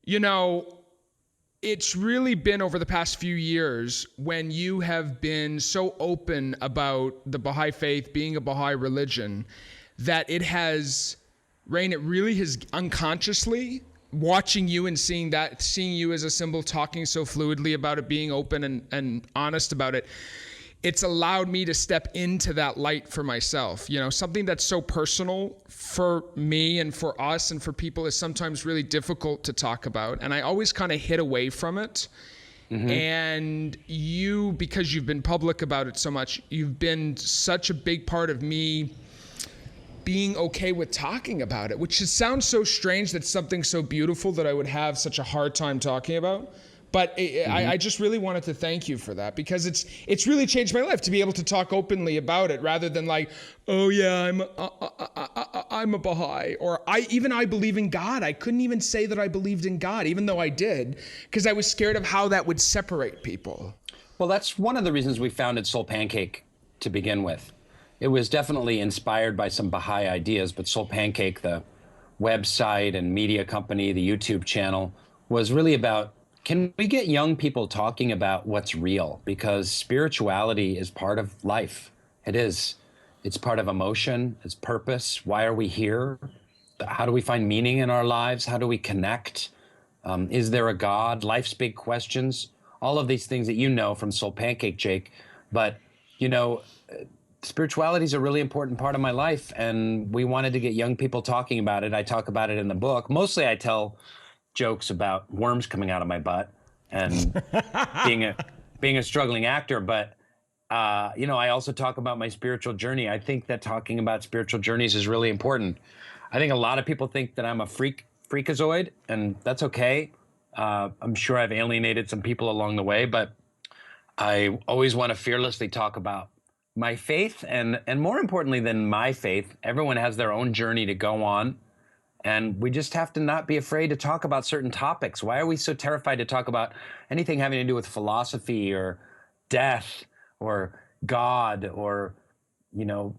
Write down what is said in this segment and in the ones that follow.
You know, it's really been over the past few years when you have been so open about the Baha'i faith, being a Baha'i religion, that it has, Rainn, it really has unconsciously, watching you and seeing you as a symbol, talking so fluidly about it, being open and honest about it, it's allowed me to step into that light for myself. You know, something that's so personal for me and for us and for people is sometimes really difficult to talk about. And I always kind of hid away from it. Mm-hmm. And you, because you've been public about it so much, you've been such a big part of me being okay with talking about it, which sounds so strange that something so beautiful that I would have such a hard time talking about. But I just really wanted to thank you for that, because it's really changed my life to be able to talk openly about it, rather than like, oh yeah, I'm a Baha'i, or I believe in God. I couldn't even say that I believed in God, even though I did, because I was scared of how that would separate people. Well, that's one of the reasons we founded Soul Pancake to begin with. It was definitely inspired by some Baha'i ideas, but Soul Pancake, the website and media company, the YouTube channel, was really about, can we get young people talking about what's real? Because spirituality is part of life. It is. It's part of emotion, it's purpose. Why are we here? How do we find meaning in our lives? How do we connect? Is there a God? Life's big questions. All of these things that you know from Soul Pancake, Jake. But, you know, spirituality is a really important part of my life, and we wanted to get young people talking about it. I talk about it in the book. Mostly I tell jokes about worms coming out of my butt and being a struggling actor, but you know, I also talk about my spiritual journey. I think that talking about spiritual journeys is really important. I think a lot of people think that I'm a freakazoid, and that's okay. I'm sure I've alienated some people along the way, but I always want to fearlessly talk about my faith, and more importantly than my faith, everyone has their own journey to go on. And we just have to not be afraid to talk about certain topics. Why are we so terrified to talk about anything having to do with philosophy or death or God or, you know,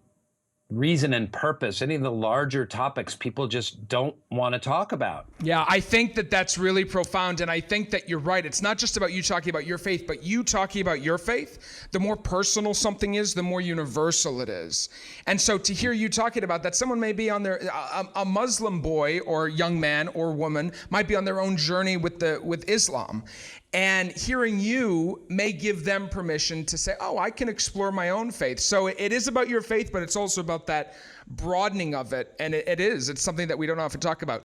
reason and purpose? Any of the larger topics people just don't want to talk about. Yeah, I think that that's really profound, and I think that you're right. It's not just about you talking about your faith, but you talking about your faith. The more personal something is, the more universal it is. And so to hear you talking about that, someone may be on their, a Muslim boy or young man or woman might be on their own journey with Islam. And hearing you may give them permission to say, oh, I can explore my own faith. So it is about your faith, but it's also about that broadening of it. And it's something that we don't often talk about.